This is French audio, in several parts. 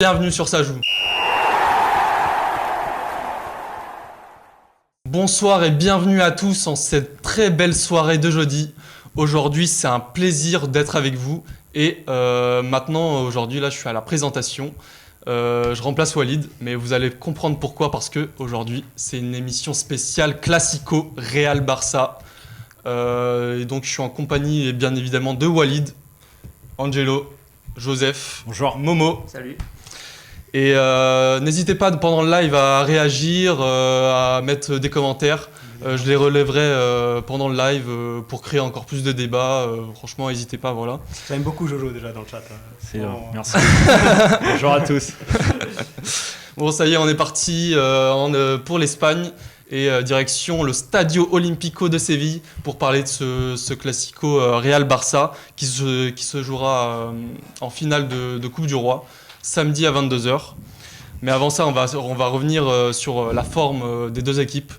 Bienvenue sur Ça joue. Bonsoir et bienvenue à tous en cette très belle soirée de jeudi. Aujourd'hui, c'est un plaisir d'être avec vous. Et maintenant, aujourd'hui, là, je suis à la présentation. Je remplace Walid, mais vous allez comprendre pourquoi, parce que aujourd'hui, c'est une émission spéciale Classico Real Barça. Et donc, je suis en compagnie, bien évidemment, de Walid, Angelo, Joseph, bonjour, Momo. Salut. Et n'hésitez pas pendant le live à réagir, à mettre des commentaires. Je les relèverai pendant le live pour créer encore plus de débats. Franchement, n'hésitez pas, voilà. J'aime beaucoup Jojo déjà dans le chat. C'est merci. Bonjour à tous. Bon, ça y est, on est parti pour l'Espagne et direction le Stadio Olimpico de Séville pour parler de ce Classico Real Barça qui se jouera en finale de Coupe du Roi. Samedi à 22h. Mais avant ça, on va revenir sur la forme des deux équipes.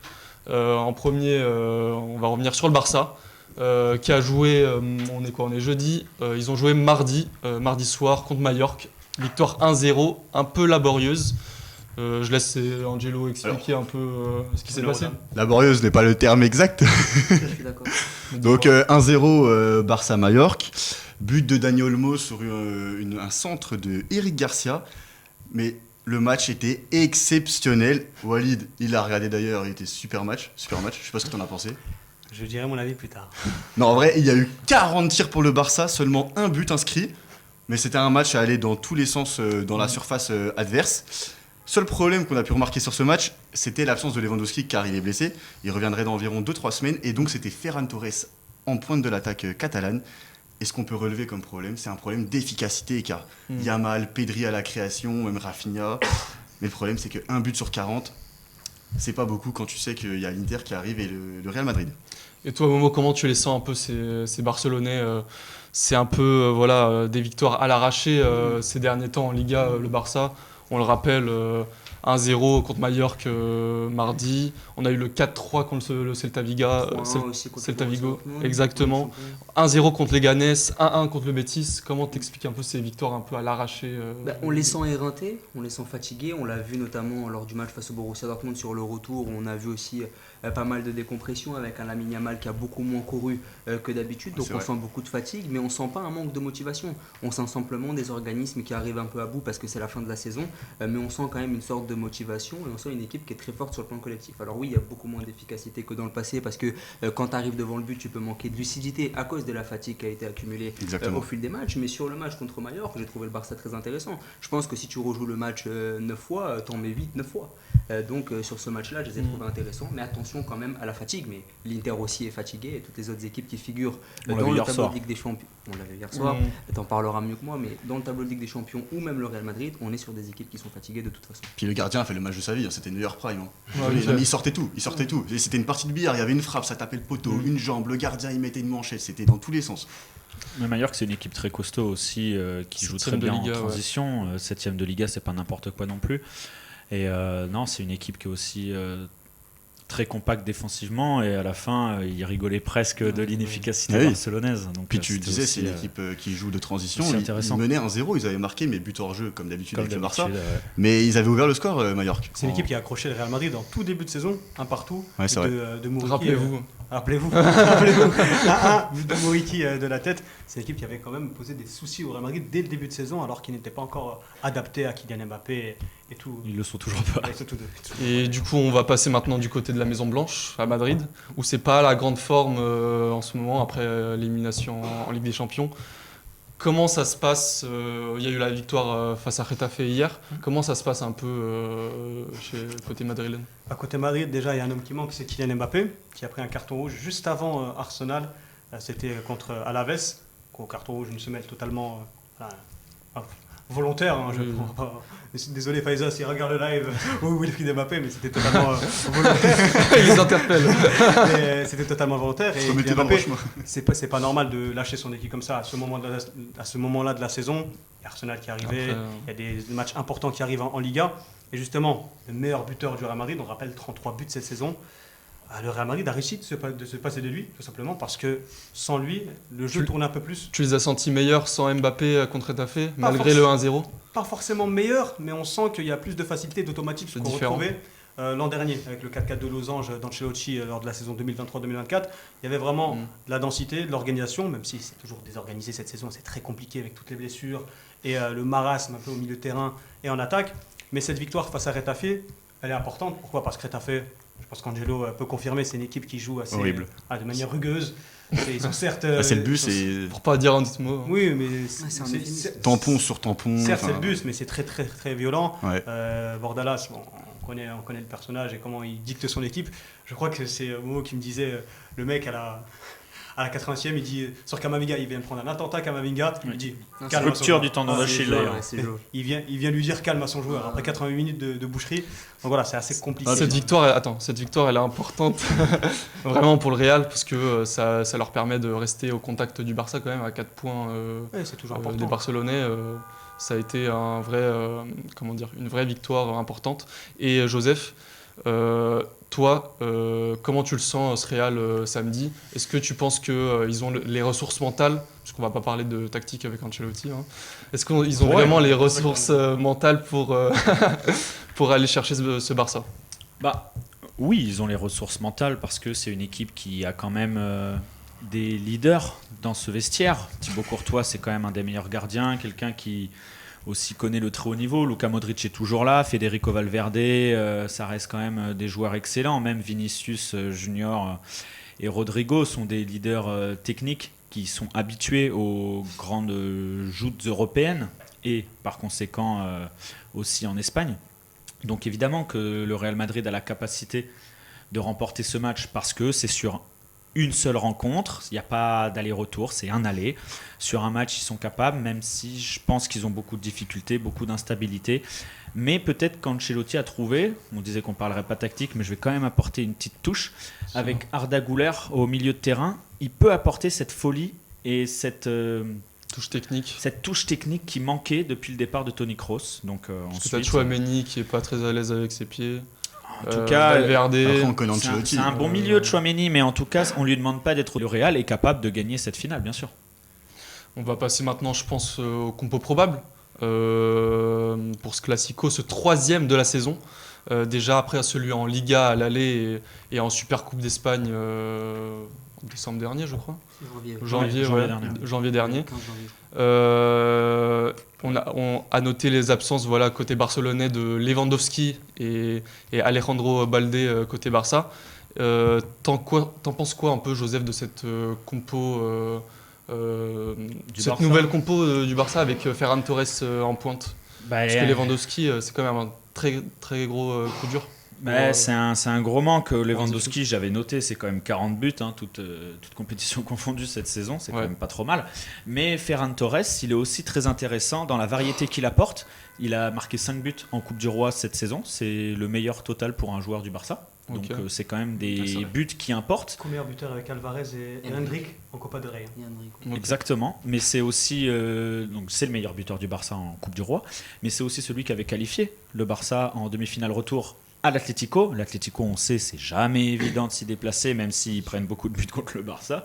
En premier, on va revenir sur le Barça, qui a joué, on est jeudi, ils ont joué mardi soir contre Majorque. Victoire 1-0, un peu laborieuse. Je laisse Angelo expliquer un peu ce qui s'est passé. Laborieuse n'est pas le terme exact. Je suis d'accord. Donc 1-0 Barça-Majorque. But de Dani Olmo sur un centre de Eric Garcia. Mais le match était exceptionnel. Walid, il l'a regardé d'ailleurs, il était super match. Je sais pas ce que tu en as pensé. Je dirai mon avis plus tard. Non, en vrai, il y a eu 40 tirs pour le Barça, seulement un but inscrit. Mais c'était un match à aller dans tous les sens dans la surface adverse. Seul problème qu'on a pu remarquer sur ce match, c'était l'absence de Lewandowski car il est blessé. Il reviendrait dans environ 2-3 semaines. Et donc c'était Ferran Torres en pointe de l'attaque catalane. Et ce qu'on peut relever comme problème, c'est un problème d'efficacité car Yamal, Pedri à la création, même Rafinha. Mais le problème, c'est qu'un but sur 40, c'est pas beaucoup quand tu sais qu'il y a l'Inter qui arrive et le Real Madrid. Et toi, Momo, comment tu les sens un peu ces Barcelonais c'est un peu des victoires à l'arraché ces derniers temps en Liga, le Barça. On le rappelle, 1-0 contre Majorque mardi. On a eu le 4-3 contre le Celta Vigo. Celta Vigo, exactement. 1-0 contre Leganés, 1-1 contre le Betis. Comment t'expliques un peu ces victoires un peu à l'arraché On les sent éreintés, on les sent fatigués. On l'a vu notamment lors du match face au Borussia Dortmund sur le retour. On a vu aussi pas mal de décompression avec un Lamine Yamal qui a beaucoup moins couru que d'habitude. Donc on sent beaucoup de fatigue, mais on sent pas un manque de motivation. On sent simplement des organismes qui arrivent un peu à bout parce que c'est la fin de la saison. Mais on sent quand même une sorte de motivation et on sent une équipe qui est très forte sur le plan collectif. Alors oui, il y a beaucoup moins d'efficacité que dans le passé parce que quand tu arrives devant le but, tu peux manquer de lucidité à cause de la fatigue qui a été accumulée au fil des matchs. Mais sur le match contre Majorque, j'ai trouvé le Barça très intéressant. Je pense que si tu rejoues le match 9 fois, t'en mets vite 9 fois. Donc sur ce match-là, je les ai trouvés intéressants. Mais attention quand même à la fatigue. Mais l'Inter aussi est fatigué et toutes les autres équipes qui figurent dans le tableau de Ligue des Champions. On l'avait hier soir, t'en parleras mieux que moi, mais dans le tableau de Ligue des Champions ou même le Real Madrid, on est sur des équipes qui sont fatiguées de toute façon. Puis le gardien a fait le match de sa vie, c'était une meilleure prime. Il sortait tout. Et c'était une partie de billard, il y avait une frappe, ça tapait le poteau, une jambe, le gardien il mettait une manchette, c'était dans tous les sens. Mais Majorque, c'est une équipe très costaud aussi, qui joue très bien Liga, en transition. 7ème de Liga, c'est pas n'importe quoi non plus. Et non, c'est une équipe qui est aussi très compacte défensivement et à la fin il rigolait presque de l'inefficacité barcelonaise. Donc, puis tu disais c'est une équipe qui joue de transition, ils menaient 1-0, ils avaient marqué mais but hors jeu comme d'habitude avec le Barça, mais ils avaient ouvert le score Majorque. C'est une équipe qui a accroché le Real Madrid dans tout début de saison, un partout de Mouriki. Rappelez-vous. 1-1 de Mouriki de la tête. C'est une équipe qui avait quand même posé des soucis au Real Madrid dès le début de saison alors qu'ils n'étaient pas encore adaptés à Kylian Mbappé et tout. Ils le sont toujours pas. Et du coup, on va passer maintenant du côté de la Maison Blanche à Madrid, où c'est pas la grande forme en ce moment après l'élimination en Ligue des Champions. Comment ça se passe il y a eu la victoire face à Getafe hier. Comment ça se passe un peu côté madrilène? À côté Madrid, déjà, il y a un homme qui manque, c'est Kylian Mbappé, qui a pris un carton rouge juste avant Arsenal. C'était contre Alaves, au carton rouge, une semelle totalement volontaire. Désolé Faiza si regarde le live ou Wilfried Mbappé, mais c'était totalement volontaire. Il les interpelle. C'était totalement volontaire. Et Mbappé, c'est pas normal de lâcher son équipe comme ça à ce moment-là de la saison. Il y a Arsenal qui arrivait, il y a des matchs importants qui arrivent en Liga. Et justement, le meilleur buteur du Real Madrid, on rappelle 33 buts cette saison, le Real Madrid a réussi de se passer de lui, tout simplement parce que sans lui, le jeu tournait un peu plus. Tu les as sentis meilleurs sans Mbappé contre Retafe, malgré le 1-0 ? Pas forcément meilleurs, mais on sent qu'il y a plus de facilité, d'automatisme qu'on retrouvait l'an dernier avec le 4-4 de Losange d'Ancelotti lors de la saison 2023-2024. Il y avait vraiment de la densité, de l'organisation, même si c'est toujours désorganisé cette saison, c'est très compliqué avec toutes les blessures et le marasme un peu au milieu de terrain et en attaque. Mais cette victoire face à Retafe, elle est importante. Pourquoi ? Parce que Retafe, je pense qu'Angelo peut confirmer, c'est une équipe qui joue assez de manière rugueuse. Ils sont certes. C'est le bus et. Pour pas dire un autre mot. Oui, mais c'est tampon sur tampon. Certes, c'est le bus, mais c'est très très très violent. Ouais. Bordalas, on connaît le personnage et comment il dicte son équipe. Je crois que c'est Momo qui me disait, le mec à la 80e, il dit sur Kamavinga, il vient de prendre un attentat Kamavinga, il lui dit calme. Rupture du tendon d'Achille d'ailleurs. Il vient lui dire calme à son joueur après 88 minutes de boucherie. Donc voilà, c'est assez compliqué. Cette victoire, elle est importante vraiment pour le Real parce que ça leur permet de rester au contact du Barça quand même à 4 points c'est toujours important. des Barcelonais. Ça a été une vraie victoire importante. Et Joseph, toi, comment tu le sens ce Real samedi ? Est-ce que tu penses qu'ils ont les ressources mentales, parce qu'on ne va pas parler de tactique avec Ancelotti, est-ce qu'ils ont vraiment les ressources mentales pour aller chercher ce Barça ? Oui, ils ont les ressources mentales parce que c'est une équipe qui a quand même des leaders dans ce vestiaire. Thibaut Courtois, c'est quand même un des meilleurs gardiens, quelqu'un qui aussi connaît le très haut niveau. Luka Modric est toujours là, Federico Valverde, ça reste quand même des joueurs excellents. Même Vinicius Junior et Rodrigo sont des leaders techniques qui sont habitués aux grandes joutes européennes et par conséquent aussi en Espagne. Donc évidemment que le Real Madrid a la capacité de remporter ce match parce que c'est sur une seule rencontre, il n'y a pas d'aller-retour, c'est un aller. Sur un match, ils sont capables, même si je pense qu'ils ont beaucoup de difficultés, beaucoup d'instabilité. Mais peut-être qu'Ancelotti a trouvé, on disait qu'on ne parlerait pas tactique, mais je vais quand même apporter une petite touche. Avec Arda Güler au milieu de terrain, il peut apporter cette folie et cette touche technique. Cette touche technique qui manquait depuis le départ de Toni Kroos. Donc, parce que tu as Tchouaméni qui n'est pas très à l'aise avec ses pieds. En tout cas, Valverde, c'est un bon milieu de Tchouaméni, mais en tout cas, on ne lui demande pas d'être le Real et capable de gagner cette finale, bien sûr. On va passer maintenant, je pense, au compo probable pour ce Classico, ce 3e de la saison. Déjà après celui en Liga à l'aller et en Super Coupe d'Espagne en décembre dernier, je crois. Janvier dernier. On a noté les absences côté barcelonais de Lewandowski et Alejandro Balde côté Barça. T'en penses quoi un peu, Joseph, de cette compo, nouvelle compo du Barça avec Ferran Torres en pointe ? Parce que Lewandowski, c'est quand même un très, très gros coup dur. C'est un gros manque. Lewandowski, j'avais noté, c'est quand même 40 buts, toute compétition confondue cette saison, c'est quand même pas trop mal. Mais Ferran Torres, il est aussi très intéressant dans la variété qu'il apporte. Il a marqué 5 buts en Coupe du Roi cette saison, c'est le meilleur total pour un joueur du Barça. Donc c'est quand même des buts qui importent. Co-meilleur buteur avec Alvarez et Hendrik en Copa del Rey. Exactement, mais c'est aussi donc c'est le meilleur buteur du Barça en Coupe du Roi, mais c'est aussi celui qui avait qualifié le Barça en demi-finale retour à l'Atlético. L'Atlético, on sait, c'est jamais évident de s'y déplacer, même s'ils prennent beaucoup de buts contre le Barça.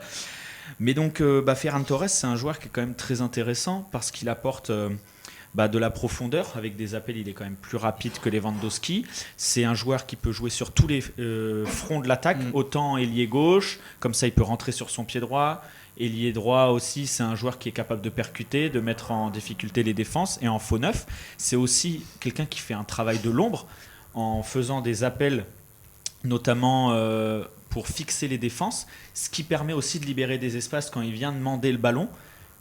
Mais donc, Ferran Torres, c'est un joueur qui est quand même très intéressant parce qu'il apporte de la profondeur. Avec des appels, il est quand même plus rapide que Lewandowski. C'est un joueur qui peut jouer sur tous les fronts de l'attaque, autant ailier gauche, comme ça il peut rentrer sur son pied droit. Ailier droit aussi, c'est un joueur qui est capable de percuter, de mettre en difficulté les défenses. Et en faux neuf, c'est aussi quelqu'un qui fait un travail de l'ombre, en faisant des appels notamment pour fixer les défenses, ce qui permet aussi de libérer des espaces quand il vient demander le ballon.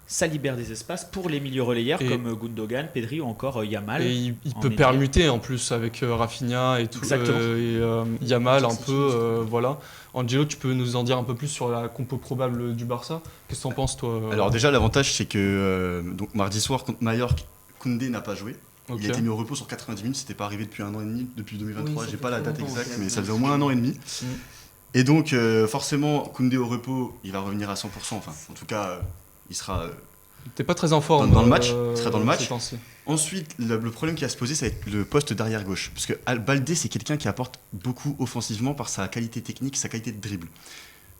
Ça libère des espaces pour les milieux relayeurs comme Gundogan, Pedri ou encore Yamal. Et il peut permuter en plus avec Rafinha et tout. Et Yamal un peu, voilà. Angelo, tu peux nous en dire un peu plus sur la compo probable du Barça ? Qu'est-ce que tu en penses, toi ? Alors déjà, l'avantage, c'est que donc, mardi soir contre Mallorca, Koundé n'a pas joué. Il a été mis au repos sur 90 minutes, c'était pas arrivé depuis 1 an et demi, depuis 2023, j'ai pas la date exacte, mais ça faisait au moins 1 an et demi. Et donc forcément, Koundé au repos, il va revenir à 100%, enfin en tout cas, il sera T'es pas très en forme. Dans le match, serait dans le match. ces temps-ci. Ensuite, le problème qui va se poser, ça va être le poste d'arrière gauche. Parce que Baldé, c'est quelqu'un qui apporte beaucoup offensivement par sa qualité technique, sa qualité de dribble.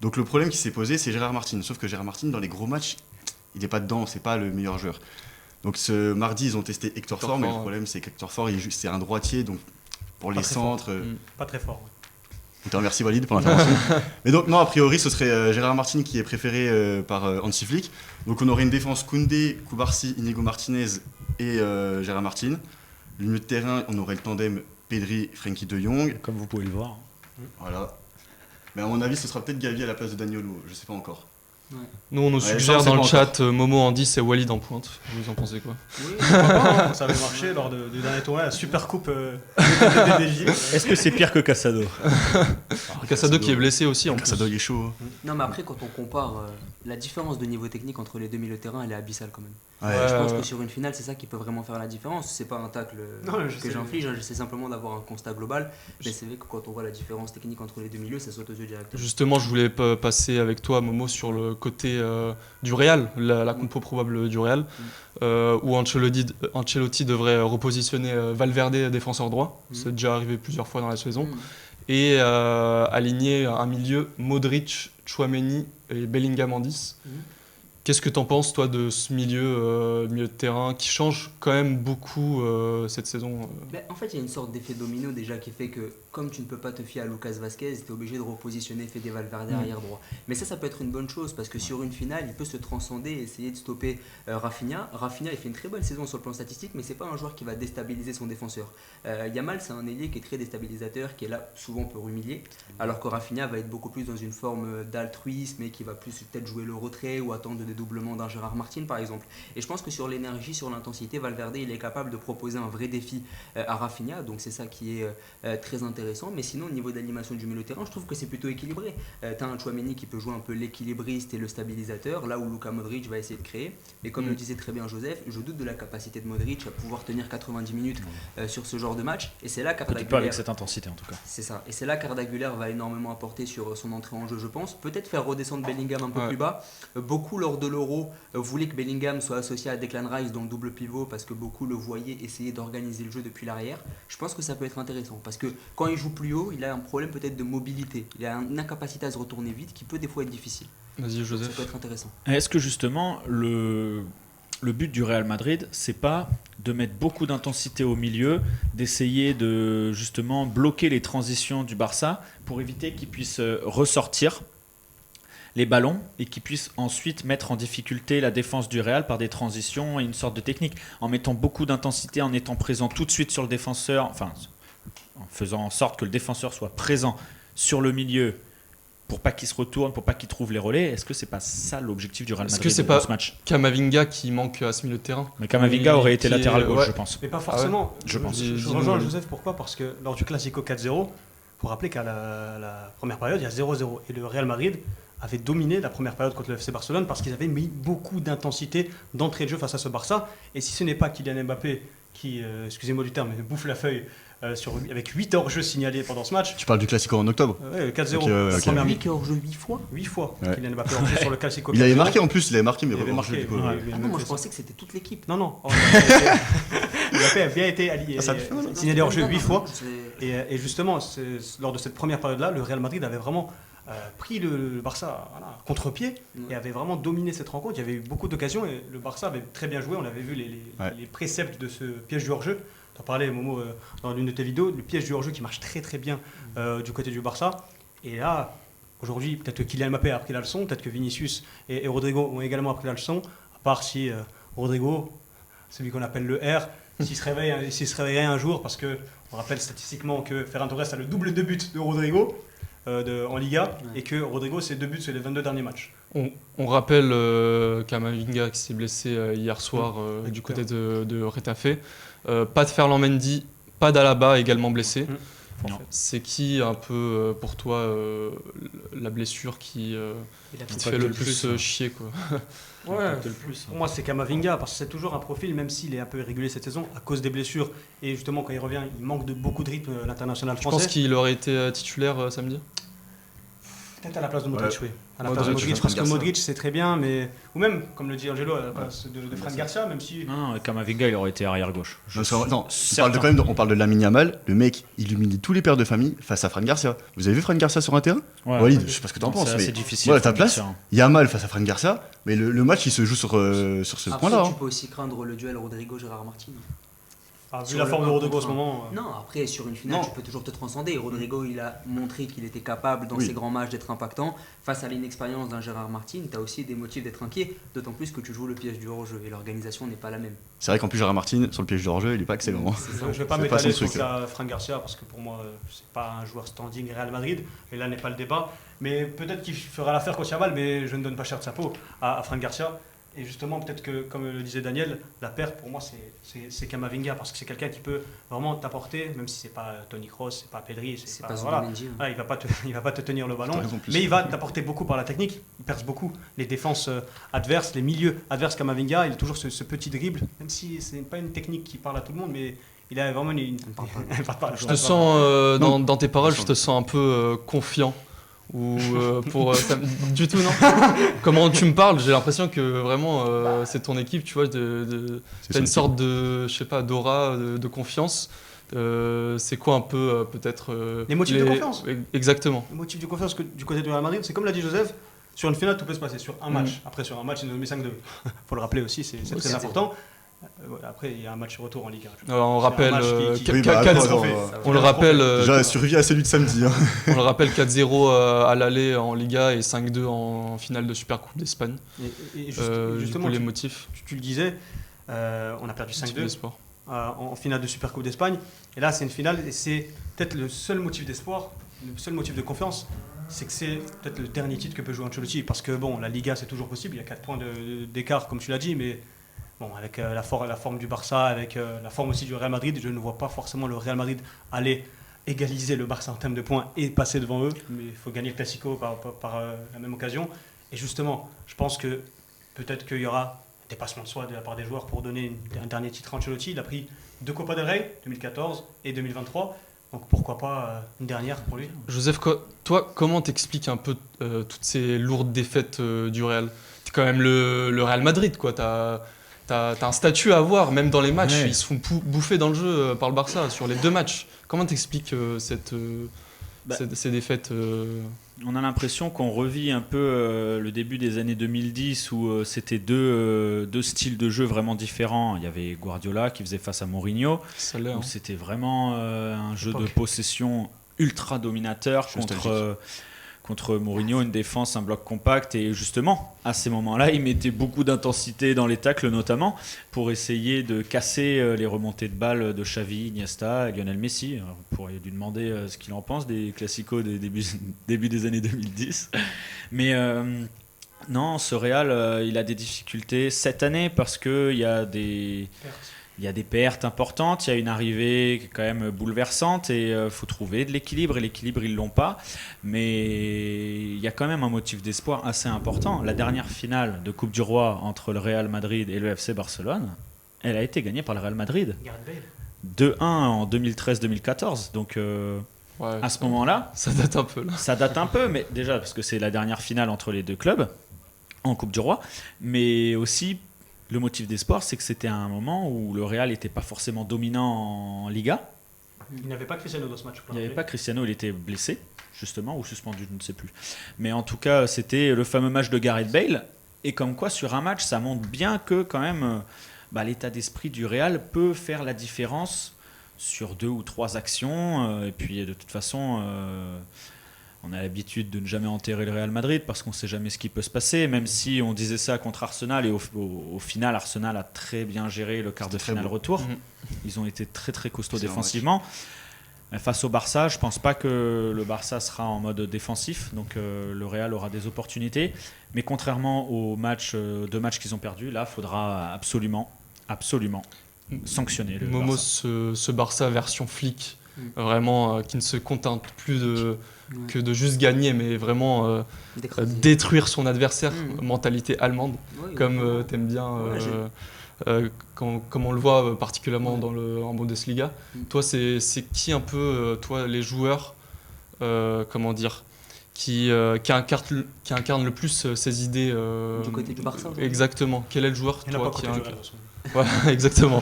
Donc le problème qui s'est posé, c'est Gérard Martin. Sauf que Gérard Martin, dans les gros matchs, il n'est pas dedans, c'est pas le meilleur joueur. Donc ce mardi, ils ont testé Hector Ford, mais le problème, c'est qu'Hector Ford, c'est un droitier, donc pour les centres... Pas très fort. On te remercie Walid pour l'intervention. Mais donc non, a priori, ce serait Gérard Martin qui est préféré par Hansi Flick. Donc on aurait une défense Koundé, Koubarsi, Inigo Martinez et Gérard Martin. Le milieu de terrain, on aurait le tandem Pedri, Frenkie de Jong. Comme vous pouvez le voir. Voilà. Mais à mon avis, ce sera peut-être Gavi à la place de Daniolo, je sais pas encore. Ouais. Nous, on nous suggère dans le chat Momo en 10 et Walid en pointe. Vous en pensez quoi? Oui, pas, hein. Ça avait marché lors du dernier tournoi, la Super Coupe DDJ. Est-ce que c'est pire que Casado? Casado qui est blessé aussi en plus. Casado il est chaud. Non, mais après, quand on compare, la différence de niveau technique entre les deux milieux de terrain, elle est abyssale quand même. Ouais. Je pense que sur une finale, c'est ça qui peut vraiment faire la différence. C'est pas un tacle que j'inflige, j'essaie simplement d'avoir un constat global. Mais c'est vrai que quand on voit la différence technique entre les deux milieux, ça saute aux yeux directement. Justement, je voulais passer avec toi, Momo, sur le côté du Real, la compo probable du Real, où Ancelotti devrait repositionner Valverde défenseur droit. C'est déjà arrivé plusieurs fois dans la saison. Et aligner un milieu Modric, Tchouaméni et Bellingham en 10. Qu'est-ce que tu en penses, toi, de ce milieu de terrain qui change quand même beaucoup cette saison En fait, il y a une sorte d'effet domino déjà qui fait que, comme tu ne peux pas te fier à Lucas Vazquez, tu es obligé de repositionner Fede Valverde arrière droit. Mais ça peut être une bonne chose parce que sur une finale, il peut se transcender et essayer de stopper Rafinha. Rafinha, il fait une très bonne saison sur le plan statistique, mais c'est pas un joueur qui va déstabiliser son défenseur. Yamal, c'est un ailier qui est très déstabilisateur, qui est là souvent pour humilier, alors que Rafinha va être beaucoup plus dans une forme d'altruisme et qui va plus peut-être jouer le retrait ou attendre des doublements d'un Gérard Martin par exemple. Et je pense que sur l'énergie, sur l'intensité, Valverde il est capable de proposer un vrai défi à Rafinha, donc c'est ça qui est très intéressant. Mais sinon au niveau d'animation du milieu de terrain, je trouve que c'est plutôt équilibré. Tu as un Tchouaméni qui peut jouer un peu l'équilibriste et le stabilisateur, là où Luka Modric va essayer de créer. Et comme le disait très bien Joseph, je doute de la capacité de Modric à pouvoir tenir 90 minutes sur ce genre de match. Et c'est là qu'Arda Güler, pas avec cette intensité en tout cas. C'est ça. Et c'est là qu'Arda Güler va énormément apporter sur son entrée en jeu, je pense. Peut-être faire redescendre Bellingham un peu plus bas. Beaucoup lors de l'Euro voulaient que Bellingham soit associé à Declan Rice dans le double pivot parce que beaucoup le voyaient essayer d'organiser le jeu depuis l'arrière. Je pense que ça peut être intéressant parce que quand il joue plus haut, il a un problème peut-être de mobilité. Il a une incapacité à se retourner vite qui peut des fois être difficile. Vas-y Joseph. Ça peut être intéressant. Est-ce que justement le but du Real Madrid, c'est pas de mettre beaucoup d'intensité au milieu, d'essayer de justement bloquer les transitions du Barça pour éviter qu'ils puissent ressortir les ballons et qu'ils puissent ensuite mettre en difficulté la défense du Real par des transitions et une sorte de technique, en mettant beaucoup d'intensité, en étant présent tout de suite sur le défenseur, enfin en faisant en sorte que le défenseur soit présent sur le milieu pour pas qu'il se retourne, pour pas qu'il trouve les relais. Est-ce que c'est pas ça l'objectif du Real Madrid dans ce match? Camavinga qui manque à ce milieu de terrain? Mais Camavinga aurait été latéral gauche, je pense. Mais pas forcément. Je pense. Je rejoins Joseph, pourquoi? Parce que lors du Classico 4-0, il faut rappeler qu'à la première période, il y a 0-0. Et le Real Madrid avait dominé la première période contre le FC Barcelone parce qu'ils avaient mis beaucoup d'intensité d'entrée de jeu face à ce Barça. Et si ce n'est pas Kylian Mbappé qui, excusez-moi du terme, mais bouffe la feuille avec 8 hors-jeux signalés pendant ce match. Tu parles du Classico en octobre? Ouais, 4-0. Première mi-temps hors-jeu 8 fois. 8 fois Kylian Mbappé hors-jeu sur le Classico. Il avait marqué en plus, il avait marqué, mais il avait marqué. du coup, Moi je pensais que c'était toute l'équipe. Non. Mbappé a bien été signalé hors-jeu 8 fois. Et justement, lors de cette première période-là, le Real Madrid avait vraiment pris le Barça contre-pied et avait vraiment dominé cette rencontre. Il y avait eu beaucoup d'occasions et le Barça avait très bien joué. On avait vu les préceptes de ce piège du hors-jeu. Tu as parlé, Momo, dans l'une de tes vidéos, le piège du hors-jeu qui marche très très bien du côté du Barça. Et là, aujourd'hui, peut-être que Kylian Mbappé a appris la leçon, peut-être que Vinicius et Rodrigo ont également appris la leçon, à part si Rodrigo, celui qu'on appelle le R, s'il se réveillait un jour, parce qu'on rappelle statistiquement que Ferran Torres a le double de buts de Rodrigo en Liga, et que Rodrigo, c'est 2 buts sur les 22 derniers matchs. On rappelle Camavinga qui s'est blessé hier soir du côté de Retafe. Pas de Ferland Mendy, pas d'Alaba également blessé. C'est qui un peu pour toi la blessure qui te fait le plus chier quoi? Pour moi c'est Camavinga parce que c'est toujours un profil, même s'il est un peu irrégulier cette saison à cause des blessures et justement quand il revient il manque de beaucoup de rythme l'international français. Je pense qu'il aurait été titulaire samedi. Peut-être à la place de Modric, oui. À la Modric, place de Modric, parce que Garcia. Modric, c'est très bien, mais. Ou même, comme le dit Angelo, à la place de Fran Garcia, même si. Non, Camavinga, il aurait été arrière-gauche. On parle de Lamine Yamal. Le mec, il humilie tous les pères de famille face à Fran Garcia. Vous avez vu Fran Garcia sur un terrain ? Walid, je sais pas ce que t'en penses, C'est mais assez difficile. voilà, ta Fran place, Garcia. Yamal face à Fran Garcia, mais le match, il se joue sur ce Après, point-là. tu hein. peux aussi craindre le duel Rodrigo-Gérard Martin. Vu Sur la le forme de un Rodrigo en contre ce un. moment. Non, après, sur une finale, Non. tu peux toujours te transcender. Rodrigo, il a montré qu'il était capable, dans Oui. ses grands matchs, d'être impactant. Face à l'inexpérience d'un Gérard Martin, tu as aussi des motifs d'être inquiet, d'autant plus que tu joues le piège du hors-jeu et l'organisation n'est pas la même. C'est vrai qu'en plus, Gérard Martin, sur le piège de hors-jeu, il est pas excellent. hein. C'est ça. Je ne vais pas C'est m'étaler pas son sur truc, le cas Fran Garcia parce que pour moi, c'est pas un joueur standing Real Madrid et là n'est pas le débat. Mais peut-être qu'il fera l'affaire contre Yamal, mais je ne donne pas cher de sa peau à Fran Garcia. Et justement, peut-être que, comme le disait Daniel, la perte pour moi c'est Camavinga parce que c'est quelqu'un qui peut vraiment t'apporter, même si c'est pas Toni Kroos, c'est pas Pedri, C'est pas voilà. Zubimendi, hein. Ah, il va pas te tenir le ballon, T'as raison, plus. mais il va t'apporter beaucoup par la technique. Il perce beaucoup les défenses adverses, les milieux adverses. Camavinga, il a toujours ce petit dribble, même si c'est pas une technique qui parle à tout le monde, mais il a vraiment une. Je te sens, dans tes paroles, je te sens un peu confiant. Ou du tout, non. Comment tu me parles, j'ai l'impression que vraiment c'est ton équipe, tu vois, t'as une sorte de, je sais pas, d'aura, de confiance. C'est quoi un peu peut-être Les motifs de confiance. Exactement. Le motif de confiance du côté de Real Madrid, c'est comme l'a dit Joseph, sur une finale tout peut se passer, sur un match. Après sur un match, ils nous ont mis 5-2. Faut le rappeler aussi, c'est très 7-0. important. Après, il y a un match retour en Ligue 1. On C'est un rappelle, match qui- Oui, bah, quatre- attends, on le rappelle, Déjà, survie à celui de samedi. hein. on le rappelle 4-0 à l'aller en Liga et 5-2 en finale de Supercoupe d'Espagne. Et Du justement, coup, les tu, motifs, tu le disais, on a perdu motifs 5-2 d'espoir. en finale de Supercoupe d'Espagne. Et là, c'est une finale et c'est peut-être le seul motif d'espoir, le seul motif de confiance, c'est que c'est peut-être le dernier titre que peut jouer Ancelotti. Parce que bon, la Liga, c'est toujours possible, il y a 4 points d'écart, comme tu l'as dit, mais bon, avec la forme du Barça, avec la forme aussi du Real Madrid, je ne vois pas forcément le Real Madrid aller égaliser le Barça en termes de points et passer devant eux. Mais il faut gagner le Classico par la même occasion. Et justement, je pense que peut-être qu'il y aura un dépassement de soi de la part des joueurs pour donner un dernier titre à Ancelotti. Il a pris 2 Copa del Rey, 2014 et 2023. Donc pourquoi pas une dernière pour lui. Joseph, toi, comment t'expliques un peu toutes ces lourdes défaites du Real ? T'es quand même le Real Madrid, quoi. T'as un statut à avoir, même dans les matchs. Ouais. Ils se font bouffer dans le jeu par le Barça sur les 2 matchs. Comment t'expliques ces défaites On a l'impression qu'on revit un peu le début des années 2010 où c'était deux styles de jeu vraiment différents. Il y avait Guardiola qui faisait face à Mourinho, Ça l'est, hein. où c'était vraiment un jeu de Époque. possession ultra dominateur contre Mourinho, une défense, un bloc compact. Et justement, à ces moments-là, il mettait beaucoup d'intensité dans les tacles notamment pour essayer de casser les remontées de balles de Xavi, Iniesta et Lionel Messi. Alors, vous pourriez lui demander ce qu'il en pense des classicos des début des années 2010. Mais non, ce Real, il a des difficultés cette année parce qu'il y a des pertes importantes, il y a une arrivée qui est quand même bouleversante et il faut trouver de l'équilibre et l'équilibre ils l'ont pas, mais il y a quand même un motif d'espoir assez important. La dernière finale de Coupe du Roi entre le Real Madrid et le FC Barcelone, elle a été gagnée par le Real Madrid. Gareth Bale. 2-1 en 2013-2014, donc Ouais, à ce moment-là, ça date un peu là. ça date un peu, mais déjà parce que c'est la dernière finale entre les deux clubs en Coupe du Roi, mais aussi le motif d'espoir, c'est que c'était un moment où le Real n'était pas forcément dominant en Liga. Il n'avait pas Cristiano dans ce match. Il n'y avait pas Cristiano, il était blessé, justement, ou suspendu, je ne sais plus. Mais en tout cas, c'était le fameux match de Gareth Bale. Et comme quoi, sur un match, ça montre bien que quand même, l'état d'esprit du Real peut faire la différence sur 2 ou 3 actions. Et puis, de toute façon, on a l'habitude de ne jamais enterrer le Real Madrid parce qu'on ne sait jamais ce qui peut se passer. Même si on disait ça contre Arsenal, et au final, Arsenal a très bien géré le quart de C'était très finale beau. retour. Mhm. Ils ont été très très costauds Excellent défensivement. Face au Barça, je ne pense pas que le Barça sera en mode défensif, donc le Real aura des opportunités. Mais contrairement aux deux matchs qu'ils ont perdus, là, il faudra absolument sanctionner le Momo, Barça. ce Barça version flic, Mm. vraiment qui ne se contente plus Ouais. que de juste gagner, mais vraiment D'écraser. détruire son adversaire, Mm. mentalité allemande, Ouais, comme ouais. t'aimes bien, Ouais, comme on le voit particulièrement Ouais. en Bundesliga. Mm. Toi, c'est qui un peu, toi, les joueurs, comment dire, qui incarne le plus ces idées. Du côté du Barça. Exactement. Quel est le joueur Il n'y en a pas côté du Real, de toute façon. Ouais, exactement.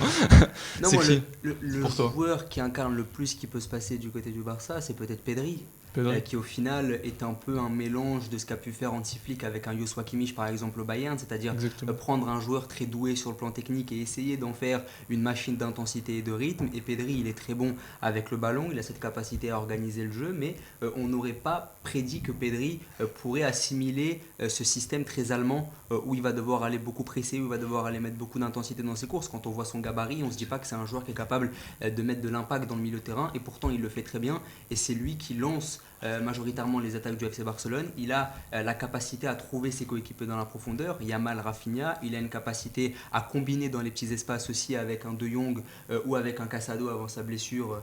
Non, C'est moi, qui le pour toi joueur qui incarne le plus ce qui peut se passer du côté du Barça, c'est peut-être Pedri. Pedri. Qui au final est un peu un mélange de ce qu'a pu faire Hansi Flick avec un Joshua Kimmich par exemple au Bayern, c'est-à-dire prendre un joueur très doué sur le plan technique et essayer d'en faire une machine d'intensité et de rythme. Et Pedri, il est très bon avec le ballon, il a cette capacité à organiser le jeu, mais on n'aurait pas prédit que Pedri pourrait assimiler ce système très allemand où il va devoir aller beaucoup presser, où il va devoir aller mettre beaucoup d'intensité dans ses courses. Quand on voit son gabarit, on ne se dit pas que c'est un joueur qui est capable de mettre de l'impact dans le milieu de terrain, et pourtant il le fait très bien, et c'est lui qui lance majoritairement les attaques du FC Barcelone. Il a la capacité à trouver ses coéquipiers dans la profondeur. Yamal, Rafinha, il a une capacité à combiner dans les petits espaces aussi avec un De Jong ou avec un Casado avant sa blessure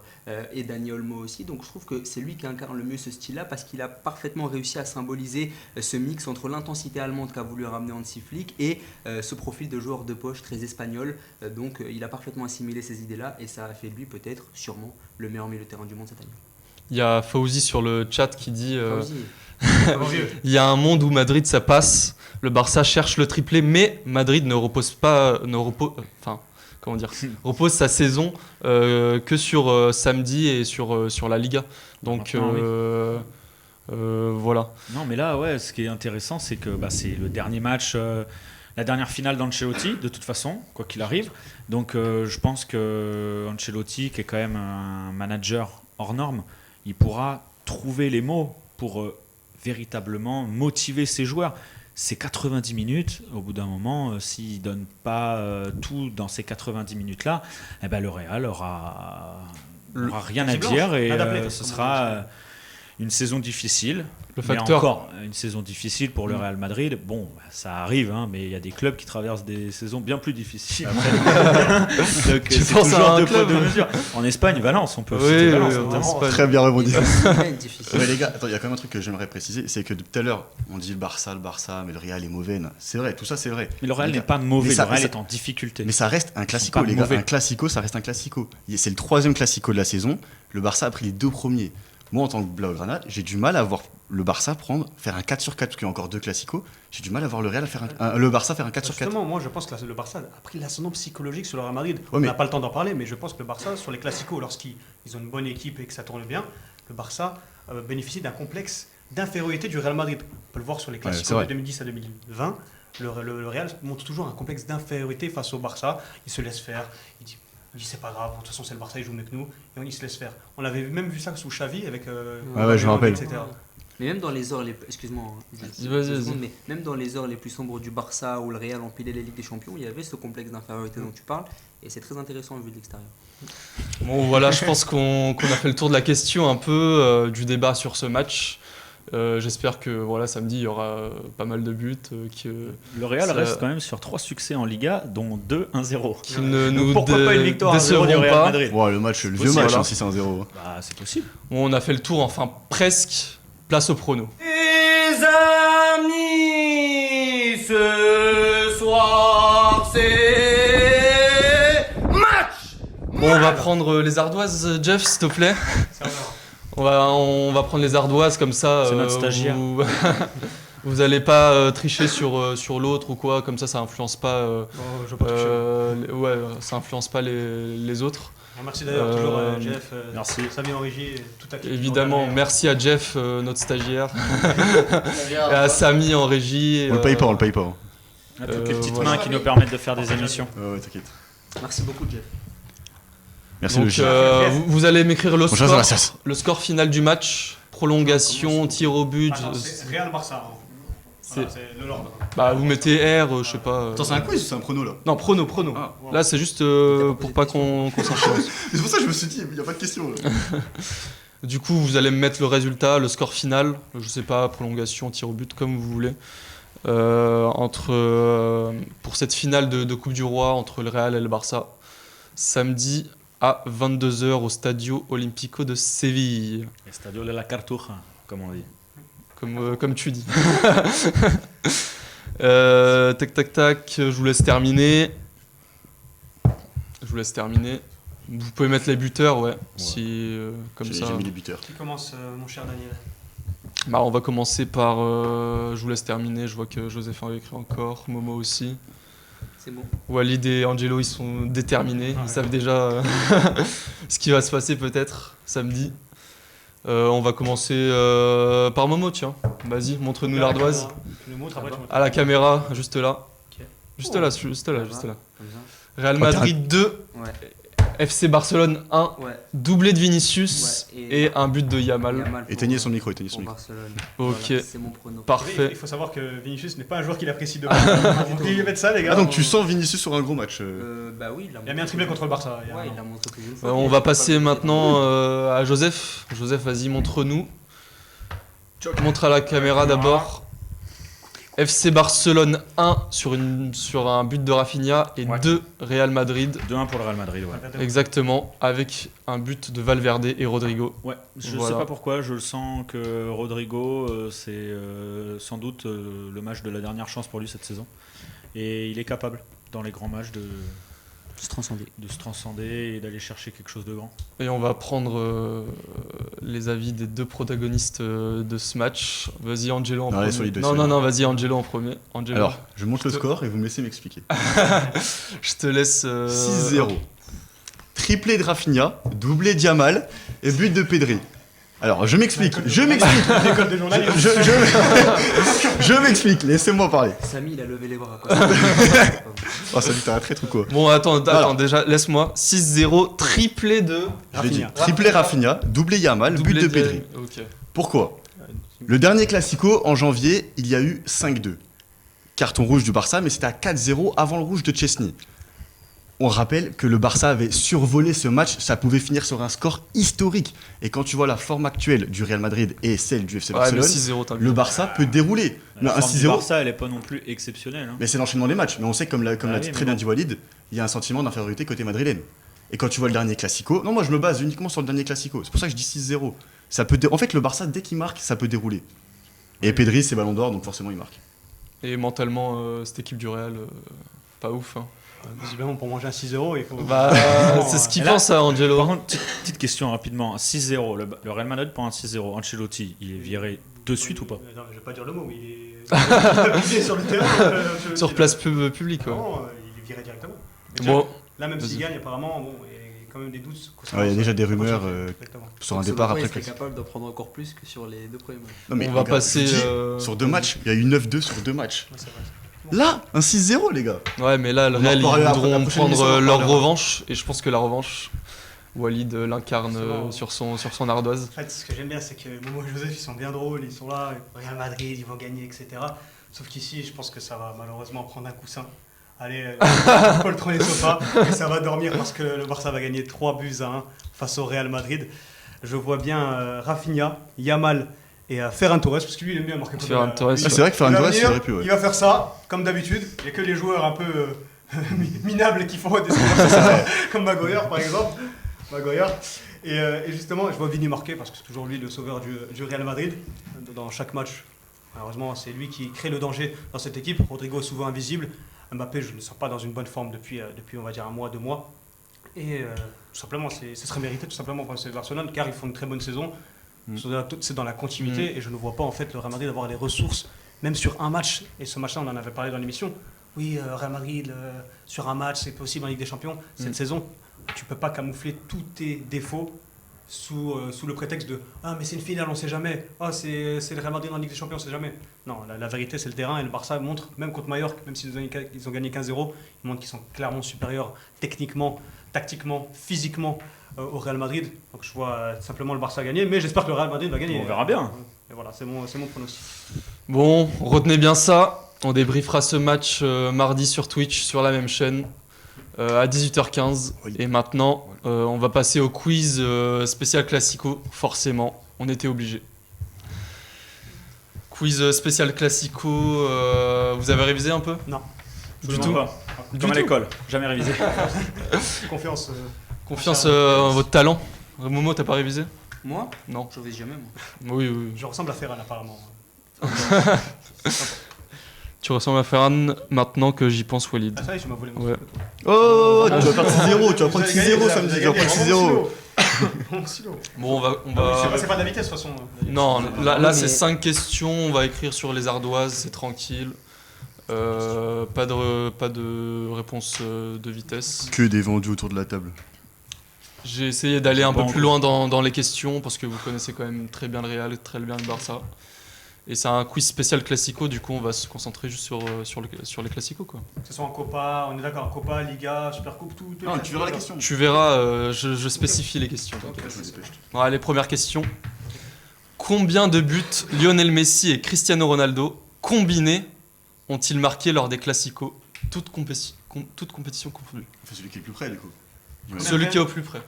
et Dani Olmo aussi. Donc je trouve que c'est lui qui incarne le mieux ce style-là parce qu'il a parfaitement réussi à symboliser ce mix entre l'intensité allemande qu'a voulu ramener Hansi Flick et ce profil de joueur de poche très espagnol. Donc il a parfaitement assimilé ces idées-là et ça a fait de lui peut-être, sûrement, le meilleur milieu de terrain du monde cette année. Il y a Fauzi sur le chat qui dit il y a un monde où Madrid ça passe, le Barça cherche le triplé, mais Madrid ne repose repose sa saison que sur samedi et sur la Liga. Donc voilà. Non, mais là, ouais, ce qui est intéressant, c'est que c'est le dernier match, la dernière finale d'Ancelotti, de toute façon, quoi qu'il arrive. Donc je pense que Ancelotti, qui est quand même un manager hors norme, il pourra trouver les mots pour véritablement motiver ses joueurs. C'est 90 minutes, au bout d'un moment, s'il ne donne pas tout dans ces 90 minutes-là, le Real aura rien à dire et ce sera une saison difficile. Encore une saison difficile pour le Real Madrid. Bon, ça arrive, mais il y a des clubs qui traversent des saisons bien plus difficiles. Donc, tu penses à un club de mesure. En Espagne, Valence, on peut citer Valence. Très bien rebondi. Ouais, les gars, il y a quand même un truc que j'aimerais préciser, c'est que tout à l'heure, on dit le Barça, mais le Real est mauvais. C'est vrai, tout ça c'est vrai. Mais le Real n'est pas mauvais, le Real est en difficulté. Mais ça reste un classico, les gars. Un classico, ça reste un classico. C'est le 3e classico de la saison. Le Barça a pris les 2 premiers. Moi, en tant que Blaugrana, j'ai du mal à voir le Barça faire un 4 sur 4, parce qu'il y a encore 2 classicos. J'ai du mal à voir le Real le Barça faire un 4 sur 4. Justement, moi, je pense que le Barça a pris l'ascendant psychologique sur le Real Madrid. On n'a pas le temps d'en parler, mais je pense que le Barça, sur les classicos, lorsqu'ils ont une bonne équipe et que ça tourne bien, le Barça bénéficie d'un complexe d'infériorité du Real Madrid. On peut le voir sur les classicos de 2010 à 2020. Le Real montre toujours un complexe d'infériorité face au Barça. Il se laisse faire. Il dit c'est pas grave, de toute façon c'est le Barça, il joue mieux que nous, et il se laisse faire. On avait même vu ça sous Xavi avec je me rappelle. Etc. Mais même dans les heures excuse-moi, mais même dans les heures les plus sombres du Barça où le Real empilait les Ligues des Champions, il y avait ce complexe d'infériorité dont tu parles, et c'est très intéressant vu de l'extérieur. Bon voilà, je pense qu'on a fait le tour de la question un peu du débat sur ce match. J'espère que samedi il y aura pas mal de buts. Le Real reste quand même sur 3 succès en Liga, dont 2-1-0. Qui ne nous pourquoi pas une victoire 1-0 du Real Madrid. Le vieux match, si c'est 1-0. C'est possible. Bon, on a fait le tour, enfin presque. Place au prono. Les amis, ce soir c'est match. Bon, on va prendre les ardoises, Jeff, s'il te plaît. On va prendre les ardoises comme ça. C'est notre stagiaire. Vous allez pas tricher sur l'autre ou quoi, comme ça influence pas. Ça influence pas les autres. Merci d'ailleurs toujours Jeff, Samy en régie, tout à fait. Évidemment, merci à Jeff, notre stagiaire, et à Samy en régie. On le paye pas. Toutes les petites mains qui nous permettent de faire des émissions. T'inquiète. Merci beaucoup Jeff. Merci. Donc, vous allez m'écrire le score final du match, prolongation, tir au but. C'est Real Barça. C'est le l'ordre. Vous mettez R, je sais pas. Attends, c'est un quiz ou c'est un prono là? Non, prono. Là, c'est juste pour pas qu'on s'influence. C'est pour ça que je me suis dit, il n'y a pas de question. Du coup, vous allez me mettre le résultat, le score final, je sais pas, prolongation, tir au but, comme vous voulez. Pour cette finale de Coupe du Roi entre le Real et le Barça, samedi à 22h au Stadio Olimpico de Séville. Stadio de la Cartuja, comme on dit. Comme tu dis. Tac, je vous laisse terminer. Vous pouvez mettre les buteurs, si comme ça. J'ai mis les buteurs. Qui commence, mon cher Daniel? On va commencer par... je vous laisse terminer, je vois que Joseph a écrit encore, Momo aussi. C'est bon. Walid et Angelo, ils sont déterminés, ils savent déjà ce qui va se passer peut-être samedi. On va commencer par Momo, tiens. Vas-y, montre-nous l'ardoise. Tu nous montres, après, tu montres. À la caméra, juste là. Ok. Juste là, juste là. Comme ça. Real Madrid 2, Ouais. FC Barcelone 1, Ouais. doublé de Vinicius Ouais, et un but de Yamal. Éteignez son micro, éteignez son pour micro. Barcelone. Ok. Voilà, c'est mon prono. Parfait. Il faut savoir que Vinicius n'est pas un joueur qu'il apprécie de base. Vous pouvez mettre ça, les gars. Ah, donc tu sens Vinicius sur un gros match. Bah oui, Il a mis un triplé contre le Barça. Ouais, il a montré plusieurs fois. On va passer maintenant à Joseph. Joseph, vas-y, montre-nous. Montre à la caméra d'abord. FC Barcelone 1 sur un but de Rafinha et 2 Real Madrid. 2-1 pour le Real Madrid, ouais. Exactement, avec un but de Valverde et Rodrigo. Ouais, je Voilà. sais pas pourquoi, je le sens que Rodrigo, c'est sans doute le match de la dernière chance pour lui cette saison. Et il est capable, dans les grands matchs, de se transcender et d'aller chercher quelque chose de grand. Et on va prendre les avis des 2 protagonistes de ce match. Vas-y Angelo en Non, premier. solide, Non, solide. non, vas-y Angelo en premier. Angelo, Alors, je monte le score et vous me laissez m'expliquer. je te laisse... 6-0. Triplé de Rafinha, doublé de Yamal et but de Pedri. Alors, je m'explique. L'école des journalistes. Je m'explique, laissez-moi parler. Samy, il a levé les bras. Quoi. Oh, ça dit t'as un traître ou quoi? Bon, attends, Alors. déjà, laisse-moi. 6-0, triplé de... Je l'ai dit. Rafinha. Triplé Rafinha, doublé Yamal, but doublé de Pedri. Ok. Pourquoi? Le dernier Classico, en janvier, il y a eu 5-2. Carton rouge du Barça, mais c'était à 4-0 avant le rouge de Chesney. On rappelle que le Barça avait survolé ce match, ça pouvait finir sur un score historique. Et quand tu vois la forme actuelle du Real Madrid et celle du FC Ouais, le Barcelone, 6-0, t'as le Barça peut dérouler. Mais La un forme du 6-0, Barça, elle est pas non plus exceptionnelle. Hein. mais c'est l'enchaînement des matchs. Mais on sait, comme l'a Ah dit oui, très mais bien bon. dit Walid, il y a un sentiment d'infériorité côté madrilène. Et quand tu vois le dernier Classico, non, moi je me base uniquement sur le dernier Classico. C'est pour ça que je dis 6-0. En fait, le Barça, dès qu'il marque, ça peut dérouler. Et Pedri, c'est Ballon d'Or, donc forcément il marque. Et mentalement, cette équipe du Real, pas ouf. Hein. Visiblement, pour manger un 6-0, il faut. Bah, c'est ce qu'il Et là- pense, hein, Angelo. Par contre, petite question rapidement. 6-0, le Real Madrid prend un 6-0. Ancelotti, il est viré de suite ou pas? Non, mais je vais pas dire le mot, mais il est sur le terrain. Sur place publique, ouais. Non, il est viré directement. Mais Bon, là, même s'il vas-y. gagne, apparemment, bon, il y a quand même des doutes. Ouais, il y a déjà des rumeurs Exactement. sur un Selon départ toi, après il serait Classico. capable d'en prendre encore plus que sur les 2 premiers matchs. Non, mais on va regarde, passer... je dis, sur 2 matchs, il y a eu 9-2 sur 2 matchs. Ouais, c'est vrai. Là, un 6-0, les gars. Ouais, mais là, le On en Real, ils reparlera après, la voudront prochaine émission, on prendre en leur reparlera. revanche. Et je pense que la revanche, Walid l'incarne C'est bon. sur son ardoise. En fait, ce que j'aime bien, c'est que Momo et Joseph, ils sont bien drôles, ils sont là, Real Madrid, ils vont gagner, etc. Sauf qu'ici, je pense que ça va malheureusement prendre un coussin. Allez, poltron les sofas, et ça va dormir parce que le Barça va gagner 3-1 face au Real Madrid. Je vois bien Rafinha, Yamal et Ferran Torres, parce que lui, il aime bien marquer. Ferran Torres, Ah, c'est vrai que Ferran Il va Torres, il venir, aurait pu, ouais. il va faire ça, comme d'habitude. Il n'y a que les joueurs un peu minables qui font des trucs comme Maguire, par exemple. Maguire. Et justement, je vois Vini marquer, parce que c'est toujours lui le sauveur du Real Madrid. Dans chaque match, malheureusement, c'est lui qui crée le danger dans cette équipe. Rodrigo est souvent invisible. Mbappé, je ne le sens pas dans une bonne forme depuis on va dire, 1 mois, 2 mois. Et tout simplement, ce serait mérité tout simplement pour le FC Barcelone, car ils font une très bonne saison. C'est dans la continuité, et je ne vois pas en fait le Real Madrid avoir les ressources, même sur un match. Et ce match-là, on en avait parlé dans l'émission. Oui, Real Madrid, sur un match, c'est possible en Ligue des Champions. Cette saison, tu ne peux pas camoufler tous tes défauts sous le prétexte de « Ah, mais c'est une finale, on ne sait jamais. Ah, c'est le Real Madrid en Ligue des Champions, on ne sait jamais. » Non, la vérité, c'est le terrain, et le Barça montre, même contre Mallorca, même s'ils ont gagné 15-0, ils montrent qu'ils sont clairement supérieurs techniquement, tactiquement, physiquement au Real Madrid. Donc je vois simplement le Barça gagner, mais j'espère que le Real Madrid va gagner. On verra bien. Et voilà, c'est mon pronostic. Bon, retenez bien ça. On débriefera ce match mardi sur Twitch, sur la même chaîne, à 18h15. Oui. Et maintenant, on va passer au quiz spécial Classico, forcément. On était obligé. Quiz spécial Classico. Vous avez révisé un peu? Non. Du Absolument tout. pas. Du Comme à tout. l'école, jamais révisé. Confiance. Confiance en votre talent. Momo, t'as pas révisé? Moi, Non. je vais jamais, moi. Oui, oui. Je ressemble à Ferran apparemment. Tu ressembles à Ferran maintenant que j'y pense, Walid. Ah ça y est, tu m'as volé mon Ouais. truc. Oh, Ah, tu vas faire 6-0, tu vas prendre 6-0 samedi, tu vas prendre 6-0. Bon, on va... C'est pas de la vitesse de toute façon. Non, là c'est mais- 5 questions, on va écrire sur les ardoises, c'est tranquille. Pas de réponse de vitesse. Que des vendus autour de la table. J'ai essayé d'aller un peu Bon, plus loin dans les questions parce que vous connaissez quand même très bien le Real, très bien le Barça. Et c'est un quiz spécial Classico, du coup on va se concentrer juste sur les Classicos quoi. Que ce soit en Copa, on est d'accord, Copa, Liga, Supercoupe, tout. Non, tu verras la question. Tu verras, je spécifie les questions. Je me dépêche. Bon, allez, première question. Combien de buts Lionel Messi et Cristiano Ronaldo combinés ont-ils marqué lors des Classicos, toutes compétitions confondues? Enfin, celui qui est le plus près, du coup. Celui qui est au plus près.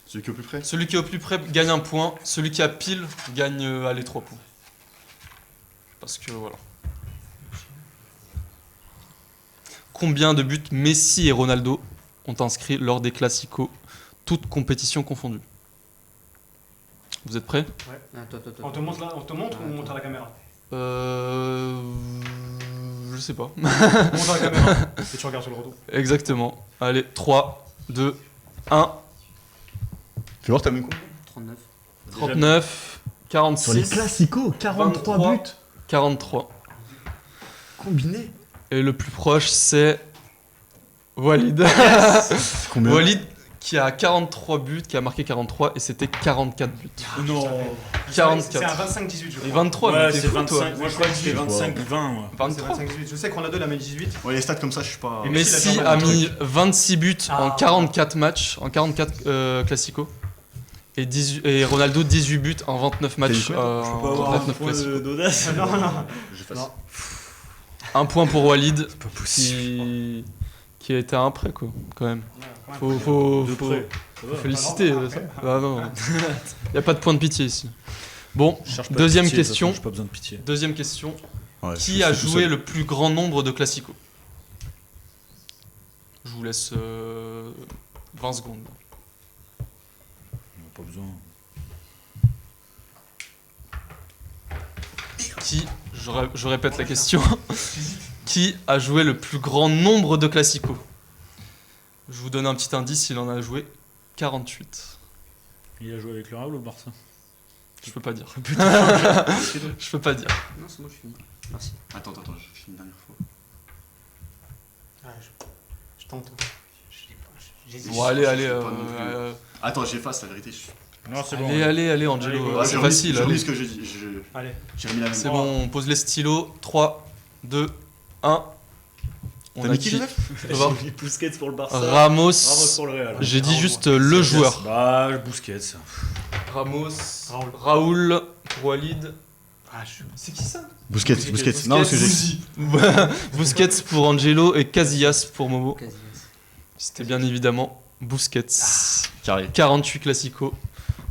Celui qui est au plus près. Celui qui est au plus près gagne un point. Celui qui a pile gagne les 3 points. Parce que voilà. Combien de buts Messi et Ronaldo ont inscrit lors des Classicos, toutes compétitions confondues? Vous êtes prêts? Attends. On te montre ou on monte à la caméra? Je sais pas. On monte à la caméra et tu regardes sur le retour. Exactement. Allez, 3, 2, 1. Fais voir, t'as mis combien? 39. 39, 46, classicos, 43 buts. 43. Combinés. Et le plus proche, c'est Walid. Combien? Walid qui a 43 buts, qui a marqué 43, et c'était 44 buts. Non. C'est un 44. 25-18, je Et crois. 23, Ouais, mais t'es c'est fou, toi. 25. Moi, je crois que c'était 25-20. Ouais. C'est 23. 25-18. Je sais qu'on a deux, la met 18. Ouais, les stats comme ça, je suis pas. Et Messi il a a déjà mis 26 buts en Ah. 44 matchs, en 44 Classicos. Et Ronaldo 18 buts en 29 matchs. T'as dit quoi, Je peux pas en avoir un 29 point Classicos. d'audace. Non. Je fasse. Non. Un point pour Walid Pas possible. qui a été un prêt quoi, quand même. Ouais, Faut De près. féliciter. Ah non, Ça. Ah non, il n'y a pas de point de pitié ici. Bon, Je cherche pas de deuxième pitié, de toute question. façon, j'ai pas besoin de pitié. Deuxième question. Ouais, Qui je a fais tout joué seul. le plus grand nombre de Classicos? Je vous laisse 20 secondes. On n'a pas besoin. Qui, je répète la question, qui a joué le plus grand nombre de Classicos? Je vous donne un petit indice, il en a joué 48. Il a joué avec le Real ou le Barça? Je peux pas dire. Je peux pas dire. Non, c'est bon, je finis. Merci. Attends, je finis une dernière fois. Je tente. J'hésite. Bon, allez, je allez. sais pas non plus. Attends, j'efface la vérité. Non, c'est bon. Allez, Angelo. Allez, C'est J'ai facile. J'ai allez. remis ce que j'ai dit. Allez. J'ai remis la même. C'est bon, on pose les stylos. 3, 2, 1. On T'as a mis qui, Joseph? On va voir. J'ai mis Busquets pour le Barça. Ramos. pour le Real. J'ai dit juste le joueur. Bah, Busquets. Ramos. Raoul. Raoul. Walid. C'est qui ça? Busquets. Non, parce que j'ai. Busquets pour Angelo et Casillas pour Momo. Casillas. C'était bien évidemment Busquets. Carré. 48 Classicos.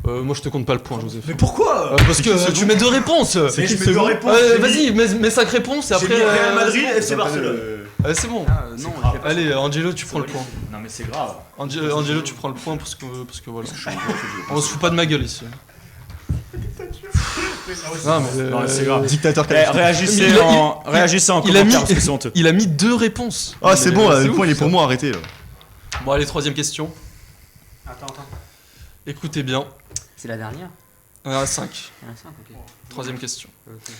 Moi je te compte pas le point, Joseph. Mais pourquoi Parce que tu mets 2 réponses. Mais je mets deux réponses. Vas-y, mets 5 réponses et après. Real Madrid, c'est bon. FC Barcelone. C'est bon. Non, grave. je l'ai pas. Allez, Angelo, tu prends le point. Non, mais c'est grave. Angelo, tu prends le point parce que voilà. On se fout pas de ma gueule ici. Non, mais, Non, c'est grave. Dictateur Eh, réagissez Il a- en il a mis- commentaire parce que c'est honteux. Il a mis 2 réponses. Ah, c'est Mais, bon, c'est le ouf, point il est ça. pour moi, arrêtez là. Bon, allez, 3ème question. Attends. Écoutez bien. C'est la dernière? On en a 5. Il y en a 5, ok. 3ème question. Ok.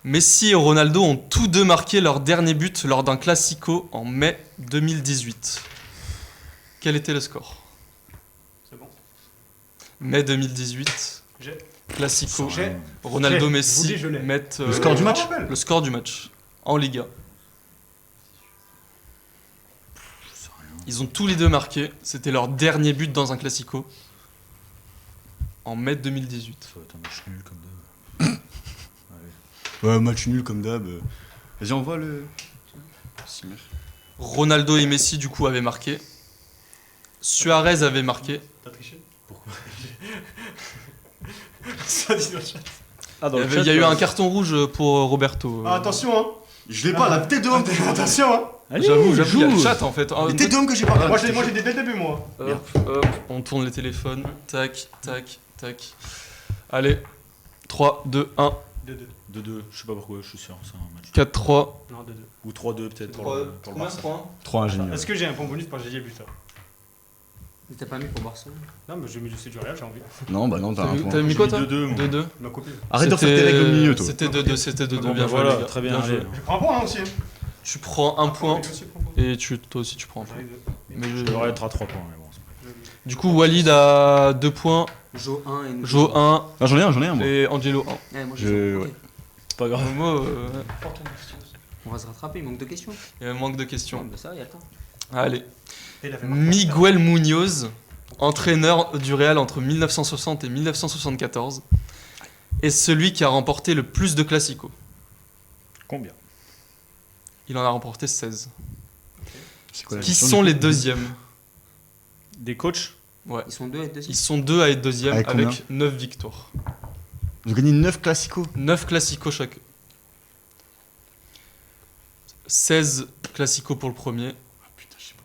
Messi et Ronaldo ont tous deux marqué leur dernier but lors d'un Classico en mai 2018. Quel était le score? C'est bon. Mai 2018, J'ai. Classico, J'ai. Ronaldo Je vous Messi dis, je l'ai. mettent Le score du match? le score du match en Liga. Ils ont tous les deux marqué, c'était leur dernier but dans un Classico en mai 2018. Ça va être un match nul comme d'hab. Ouais, match nul comme d'hab. Vas-y, envoie le. Ronaldo et Messi du coup avaient marqué. Suarez avait marqué. T'as triché? Pourquoi? Ça dit dans le chat. Ah, Il y a eu un carton rouge pour Roberto. Ah, attention, hein. Je l'ai pas, la tête de homme. Attention, hein. J'avoue, il y a le chat en fait. Les têtes de homme que j'ai pas. Moi, j'ai des dès le début, moi. Hop, on tourne les téléphones. Tac, tac, tac. Allez, 3, 2, 1, 2-2. 2-2, je sais pas pourquoi, je suis sûr, c'est un match. 4, 3. Non, 2-2. Ou 3-2 peut-être pour le Barça. points? 3 ingénieurs. Est-ce que j'ai un point bonus parce que j'ai dit buteur? T'as pas mis pour Barcelone? Non, mais j'ai mis du Real, j'ai envie. Non, bah non, t'as un point. T'as mis quoi toi 2-2. 2-2. Ma copine. Arrête de faire tes règles au milieu, toi. C'était 2-2, c'était 2-2. Bon, Bien bah joué, voilà, les gars. très bien joué. joué. Je prends un point aussi. Tu prends un point Lui aussi prend un point. et toi aussi tu prends un point. Mais Je devrais être à 3 points, mais bon. Du coup, Walid a 2 points, Jo 1 et nous. Jo 1 Ah, j'en ai un, moi. et Angelo 1. Ouais, moi, Je- Ok. ouais. C'est pas grave. Momo, On va se rattraper, il manque de questions. il manque de Ouais, questions. bah ça, il y a le temps. Allez. Et il a fait Miguel Munoz, entraîneur du Real entre 1960 et 1974, est celui qui a remporté le plus de Clasico. Combien? Il en a remporté 16. C'est quoi la Qui question, sont du les coup deuxièmes? Des coachs? Ouais. Ils sont deux à être Ils dessus. sont 2 à être deuxièmes Avec avec, combien 9 victoires. Ils ont gagné 9 classicos. 9 Clasico chacun. 16 Clasico pour le premier, Putain, je sais pas.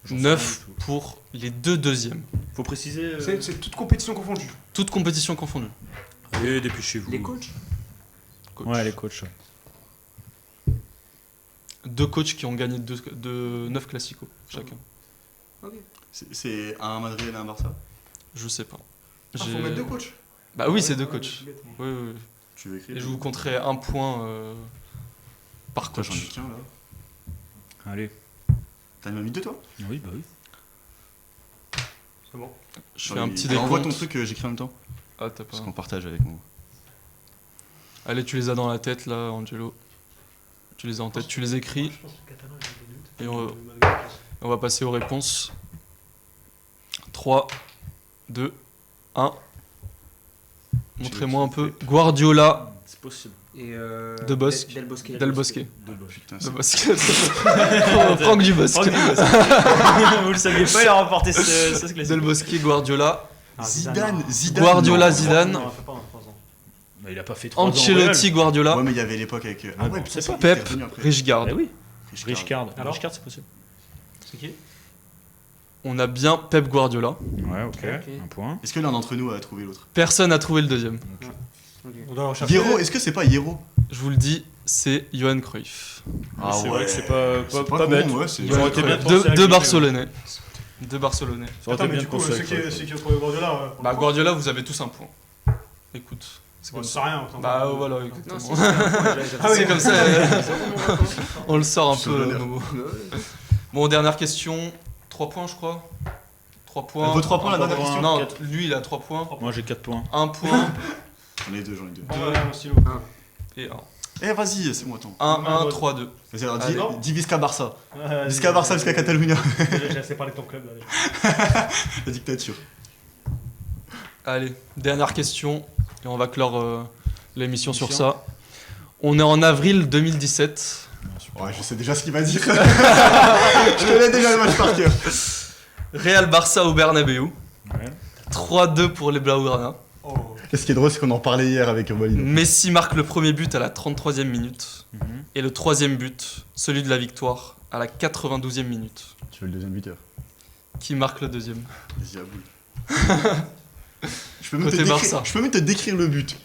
J'en sais 9 rien du tout. pour les 2 deuxièmes. Faut préciser. C'est toute compétition confondue. Toutes compétitions confondues. Allez, dépêchez-vous. Les coachs? Coach. Ouais, les coachs. 2 coachs qui ont gagné 9 Clasico chacun. C'est un Madrid et un Barça. Je sais pas. Ah, faut J'ai- mettre deux coachs. Bah oui, c'est 2 coachs. Oui, oui, oui. Tu veux écrire Et je vous compterai un point par Toi, j'en ai coach. qu'un là. Allez. T'as mis 2 toi? Oui, bah oui. C'est bon. Je fais un petit Envoie décompte. ton truc, j'écris en même temps. Ah, t'as pas. Parce qu'on partage avec moi. Allez, tu les as dans la tête là, Angelo. Tu les as en tête, tu les écris. Je pense que le catalan, Et on va passer aux réponses. 3, 2, 1. Montrez-moi un peu. Guardiola, C'est possible. Et De Bosque. Del Bosque. Del Bosque. Putain, De Bosque. Franck Dubosc. Vous le saviez pas, il a remporté ce classique. Del Bosque, Guardiola. Zidane. Guardiola, non. Zidane. Non, fait pas en 3 ans. Bah, il a pas fait 3 ans. au Ancelotti, Real. Guardiola. Ouais, mais il y avait l'époque avec. Ah, ouais, non, c'est putain, pas. il était Pep, revenu après. Rijkaard. Eh oui. Rijkaard. Rijkaard. Alors Rijkaard, c'est possible. C'est qui? On a bien Pep Guardiola. Ouais, ok. Ok. Un point. Est-ce que l'un d'entre nous a trouvé l'autre? Personne n'a trouvé le deuxième. On doit rechercher. Hierro, est-ce que c'est pas Hierro? Je vous le dis, c'est Johan Cruyff. C'est vrai que c'est pas con, bête. ouais, c'est- Ils ont été bien Deux pensés avec deux lui, Barcelonais. Deux Barcelonais. Ça aurait Attends, été mais bien du coup, pensé ceux avec qui Cruyff. ont trouvé Guardiola. Bah Guardiola, vous avez tous un point. Écoute. C'est Bon, comme ça ça. sert à rien. autant Bah que- voilà, Non, exactement. c'est un point, Ah oui, C'est comme ça. On le sort un Je te peu. l'honneur. Momo. Bon, dernière question. 3 points, je crois. 3 points. Vos 3 points, la dernière question. Non, Quatre. lui, il a 3 points. Moi j'ai 4 points. 1 point J'en ai 2, j'en ai 2. Oh, ouais, mon stylo. et 1. Eh, vas-y, c'est moi, attends. 1, 1, 3, 2. Vas-y, alors, Allez. dis Visca Barça. Ouais, Visca Barça, Visca Catalunya. J'ai assez parlé de ton club là. déjà. La dictature. Allez, dernière question. Et on va clore l'émission sur ça. On est en avril 2017. Ouais, je sais déjà ce qu'il va dire. Je connais déjà le match par cœur. Real Barça au Bernabéu. Ouais. 3-2 pour les Blaugrana. Oh. Et ce qui est drôle, c'est qu'on en parlait hier avec Walid. Messi marque le premier but à la 33e minute. Mhm. Et le troisième but, celui de la victoire, à la 92e minute. Tu veux le deuxième buteur? Qui marque le deuxième? Vas-y, à boule. Je peux même Côté Barça. Je peux même te décrire le but.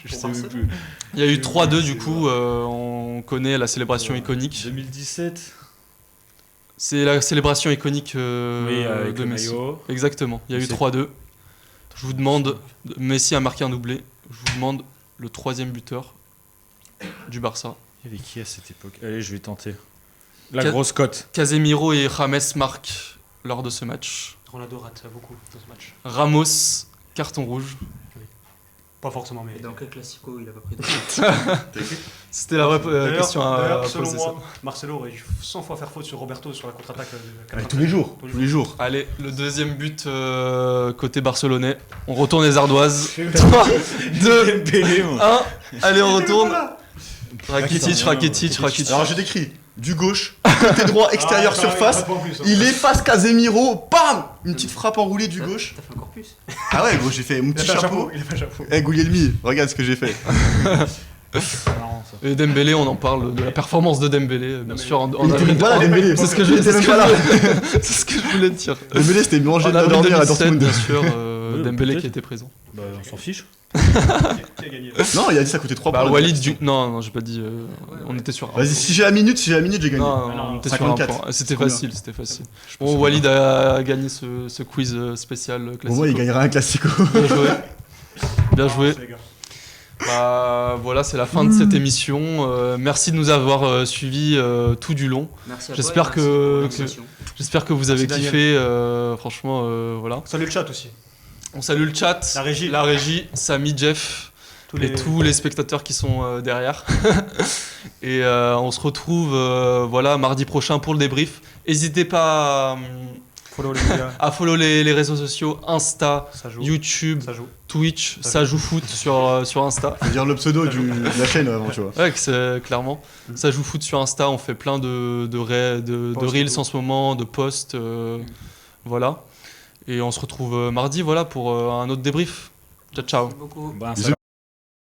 Je sais Barça. même plus. Il y a eu 3-2 du coup, on connaît la célébration iconique. 2017. C'est la célébration iconique Oui, avec de le Messi. maillot. Exactement, il y a eu C'est- 3-2. Je vous demande, Messi a marqué un doublé, je vous demande le troisième buteur du Barça. Il y avait qui à cette époque? Allez, je vais tenter. La Quel- grosse cote. Casemiro et James marquent lors de ce match. Ronaldo rate beaucoup dans ce match. Ramos, carton rouge. Pas forcément, mais. Et dans quel classico il a pas pris de C'était la vraie D'ailleurs, question à d'ailleurs, selon poser. moi, Marcelo aurait dû 100 fois faire faute sur Roberto sur la contre-attaque. Tous les jours. Tous les jours. Allez, le deuxième but côté barcelonais. On retourne les ardoises. 3, 2, 1. Allez, on retourne. Rakitic. Alors j'ai décrit du gauche, côté droit, extérieur, surface. Il efface Casemiro, bam! Une petite frappe enroulée du gauche. T'as fait encore plus. Ah ouais, gros, j'ai fait mon Il a petit fait un chapeau. chapeau. Il a fait un chapeau. Eh, Guglielmi, regarde ce que j'ai fait. Marrant, ça. Et Dembélé, on en parle de la performance de Dembélé, bien sûr. En Il était avril. même pas là, Dembélé. C'est ce que je Il était même pas là. c'est ce que je voulais dire. Dembélé, c'était mangé En de avril dormir à 2017, Dortmund. bien sûr, Dembélé qui était présent. Bah, on s'en fiche. Qui a gagné? Non, il a dit ça coûtait 3 Bah, points. Walid, non, j'ai pas dit. On était sur un Vas-y, point. si j'ai la minute, j'ai gagné. Non, on était sur un 54. point. C'était Combien facile. Bon, Walid a gagné ce quiz spécial classique. Au moins, il gagnera un classico. Bien joué. Bien joué. Les gars. Bah, voilà, c'est la fin de cette émission. Merci de nous avoir suivis tout du long. Merci à J'espère toi. que- Merci pour l'invitation. J'espère que vous avez Merci, kiffé. Franchement, voilà. Salut le chat aussi. On salue le chat, La régie. Samy, Jeff Tous et tous les spectateurs qui sont derrière. Et on se retrouve voilà, mardi prochain pour le débrief. N'hésitez pas Follow les gars. à follow les réseaux sociaux, Insta, Ça joue. YouTube, Ça joue. Twitch, Ça ça joue foot sur Insta. C'est-à-dire le pseudo de la chaîne avant, tu vois. Ouais, clairement. Ça joue foot sur Insta, on fait plein de Posts, reels tout. en ce moment, de posts. Voilà. Et on se retrouve mardi voilà, pour un autre débrief. Ciao, ciao. Merci beaucoup. Bah, Bisous.